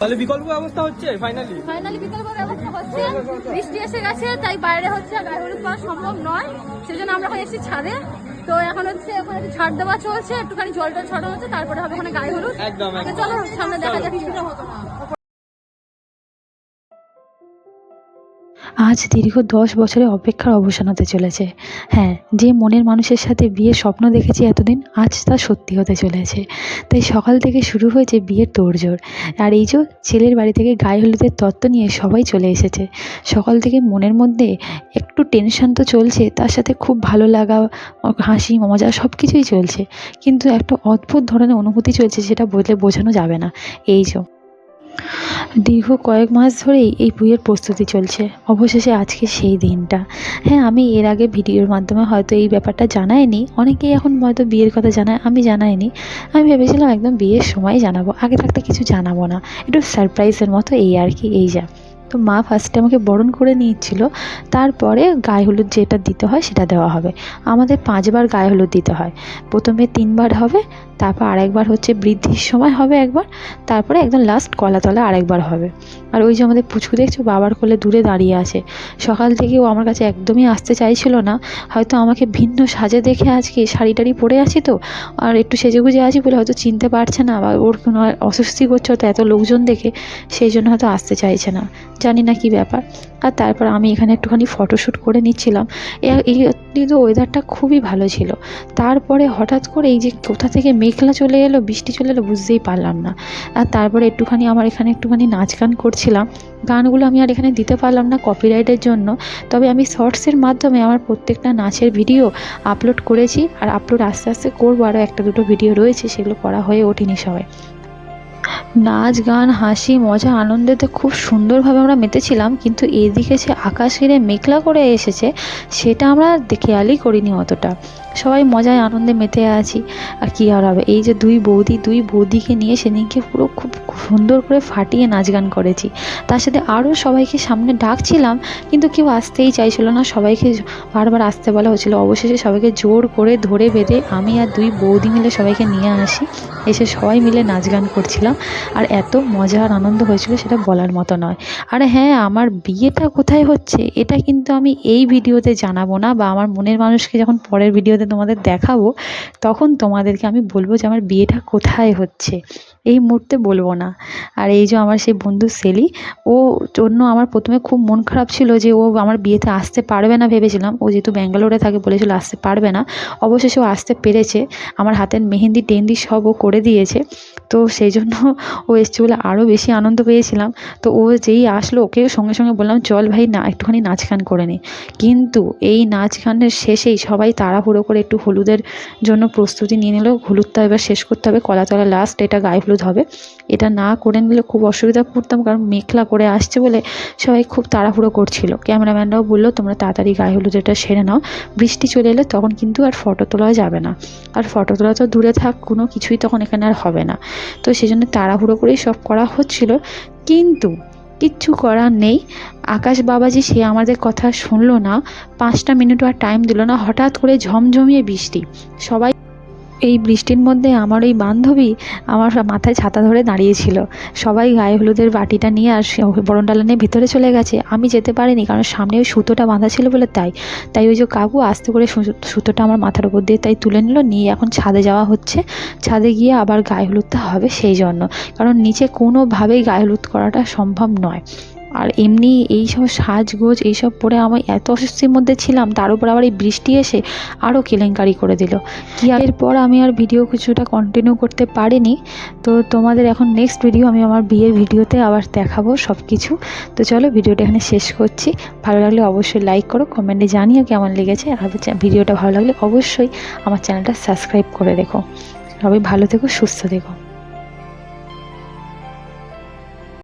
তাহলে বিকল্প ব্যবস্থা হচ্ছে ফাইনালি বিকল্প ব্যবস্থা হচ্ছে। বৃষ্টি এসে গেছে তাই বাইরে হচ্ছে গায়ে হলুদ করা সম্ভব নয়, সেজন্য আমরা এখন এসেছি ছাদে। তো এখন হচ্ছে ওখানে ছাড় দেওয়া চলছে, একটুখানি জলটা ছড়ানো হচ্ছে, তারপরে হবে ওখানে গায়ে হলুদ। একদম চলো সামনে দেখা যাক। আজ দীর্ঘ 10 বছরের অপেক্ষার অবসান হতে চলেছে। হ্যাঁ, যে মনের মানুষের সাথে বিয়ের স্বপ্ন দেখেছি এতদিন, আজ তা সত্যি হতে চলেছে। তাই সকাল থেকে শুরু হয়েছে বিয়ের তোড়জোড়। আর এই যে ছেলের বাড়ি থেকে গায়ে হলুদের তত্ত্ব নিয়ে সবাই চলে এসেছে। সকাল থেকে মনের মধ্যে একটু টেনশন তো চলছে, তার সাথে খুব ভালো লাগা, হাসি মজা সব কিছুই চলছে। কিন্তু একটা অদ্ভুত ধরনের অনুভূতি চলছে, সেটা বলে বোঝানো যাবে না। এই যে দীর্ঘ কয়েক মাস ধরেই এই বিয়ের প্রস্তুতি চলছে, অবশেষে আজকে সেই দিনটা। হ্যাঁ, আমি এর আগে ভিডিওর মাধ্যমে হয়তো এই ব্যাপারটা জানাইনি, অনেকেই এখন হয়তো বিয়ের কথা জানায়, আমি জানাইনি। আমি ভেবেছিলাম একদম বিয়ের সময় জানাবো, আগে থাকতে কিছু জানাবো না, একটু সারপ্রাইজের মতো এই আর কি। এই যা তো মা ফার্স্টে আমাকে বরণ করে নিচ্ছিল, তারপরে গায়ে হলুদ যেটা দিতে হয় সেটা দেওয়া হবে। আমাদের 5 বার গায়ে হলুদ দিতে হয়। প্রথমে 3 বার হবে, তারপর আরেকবার হচ্ছে বৃদ্ধির সময় হবে একবার, তারপরে একদম লাস্ট কলাতলা আরেকবার হবে। আর ওই যে আমাদের পুচকু দেখছো বাবার কোলে দূরে দাঁড়িয়ে আছে। সকাল থেকে ও আমার কাছে একদমই আসতে চাইছিল না, হয়তো আমাকে ভিন্ন সাজে দেখে আজকে শাড়ি টাড়ি পরে আছি তো, আর একটু সেজেগুজে আছি বলে হয়তো চিনতে পারছে না, বা ওর কোনো অস্বস্তি করছে হয়তো এত লোকজন দেখে, সেই জন্য হয়তো আসতে চাইছে না, জানি না কি ব্যাপার। আর তারপর আমি এখানে একটুখানি ফটোশ্যুট করে নিচ্ছিলাম। এই কিন্তু ওয়েদারটা খুবই ভালো ছিল। তারপরে হঠাৎ করে এই যে কোথা থেকে মেঘলা চলে এলো, বৃষ্টি চলে এলো, বুঝতেই পারলাম না। আর তারপরে একটুখানি আমার এখানে একটুখানি নাচ গান করছিলাম। গানগুলো আমি আর এখানে দিতে পারলাম না কপিরাইটের জন্য, তবে আমি শর্টসের মাধ্যমে আমার প্রত্যেকটা নাচের ভিডিও আপলোড করেছি, আর আপলোড আস্তে আস্তে করবো। আরও 1-2 ভিডিও রয়েছে, সেগুলো করা হয়ে ওঠেনি সবাই। নাচ গান হাসি মজা আনন্দেতে খুব সুন্দরভাবে আমরা মেতেছিলাম, কিন্তু এদিকে যে আকাশ ঘিরে মেঘলা করে এসেছে সেটা আমরা খেয়ালই করিনি অতটা। সবাই মজায় আনন্দে মেতে আছি। আর কী আর হবে, এই যে দুই বৌদিকে নিয়ে সেদিনকে পুরো খুব সুন্দর করে ফাটিয়ে নাচ গান করেছি। তার সাথে আরও সবাইকে সামনে ডাকছিলাম, কিন্তু কেউ আসতেই চাইছিল না, সবাইকে বারবার আসতে বলা হচ্ছিলো। অবশেষে সবাইকে জোর করে ধরে বেঁধে আমি আর 2 বৌদি মিলে সবাইকে নিয়ে আসি, এসে সবাই মিলে নাচ গান করছিলাম। আর এত মজা আর আনন্দ হয়েছিল সেটা বলার মতো নয়। আর হ্যাঁ, আমার বিয়েটা কোথায় হচ্ছে এটা কিন্তু আমি এই ভিডিওতে জানাবো না, বা আমার মনের মানুষকে যখন পরের ভিডিওতে তোমাদের দেখাবো তখন তোমাদেরকে আমি বলবো যে আমার বিয়েটা কোথায় হচ্ছে, এই মুহূর্তে বলবো না। আর এই যে আমার সেই বন্ধু সেলি, ও জন্য আমার প্রথমে খুব মন খারাপ ছিল যে ও আমার বিয়েতে আসতে পারবে না ভেবেছিলাম। ও যেহেতু ব্যাঙ্গালোরে থাকে বলেছিল আসতে পারবে না, অবশেষে ও আসতে পেরেছে। আমার হাতের মেহেন্দি টেহেন্দি সব ও করে দিয়েছে। তো সেই জন্য ও এসছে বলে আরও বেশি আনন্দ পেয়েছিলাম। তো ও যেই আসলো ওকে সঙ্গে সঙ্গে বললাম চল ভাই না একটুখানি নাচ গান করে নি। কিন্তু এই নাচ গানের শেষেই সবাই তাড়াহুড়ো করে একটু হলুদের জন্য প্রস্তুতি নিয়ে নিল। হলুদটা এবার শেষ করতে হবে, কলাতলা লাস্ট এটা গায়ে হলুদ হবে। এটা না করে নিলে খুব অসুবিধা পড়তাম, কারণ মেঘলা করে আসছে বলে সবাই খুব তাড়াহুড়ো করছিল। ক্যামেরাম্যানরাও বললো তোমরা তাড়াতাড়ি গায়ে হলুদ এটা সেরে নাও, বৃষ্টি চলে এলে তখন কিন্তু আর ফটো তোলা যাবে না। আর ফটো তোলা তো দূরে থাক, কোনো কিছুই তখন এখানে আর হবে না। তো সেই জন্য তাড়াহুড়ো করেই সব করা হচ্ছিল, কিন্তু কিচ্ছু করার নেই। আকাশ বাবাজি সে আমাদের কথা শুনলো না, 5টা মিনিটও আর টাইম দিল না, হঠাৎ করে ঝমঝমিয়ে বৃষ্টি। সবাই এই বৃষ্টির মধ্যে আমার ওই বান্ধবী আমার মাথায় ছাতা ধরে দাঁড়িয়েছিল। সবাই গায়ে হলুদের বাটিটা নিয়ে আর বরণডালা নিয়ে ভিতরে চলে গেছে, আমি যেতে পারিনি কারণ সামনে ওই সুতোটা বাঁধা ছিল বলে। তাই ওই যে কাকু আস্তে করে সুতোটা আমার মাথার উপর দিয়ে তাই তুলে নিল, নিয়ে এখন ছাদে যাওয়া হচ্ছে। ছাদে গিয়ে আবার গায়ে হলুদটা হবে সেই জন্য, কারণ নিচে কোনোভাবেই গায়ে হলুদ করাটা সম্ভব নয়। আর এমনি এইসব সাজগোজ এইসব পরে আমি এত অস্বস্তির মধ্যে ছিলাম, তার উপর আবার এই বৃষ্টি এসে আরও কেলেঙ্কারি করে দিল। কি এরপর আমি আর ভিডিও কিছুটা কন্টিনিউ করতে পারিনি। তো তোমাদের এখন নেক্সট ভিডিও আমি আমার বিয়ের ভিডিওতে আবার দেখাবো সব কিছু। তো চলো ভিডিওটা এখানে শেষ করছি। ভালো লাগলে অবশ্যই লাইক করো, কমেন্টে জানিও কেমন লেগেছে। আর ভিডিওটা ভালো লাগলে অবশ্যই আমার চ্যানেলটা সাবস্ক্রাইব করে রেখো। সবাই ভালো থেকো, সুস্থ থেকো।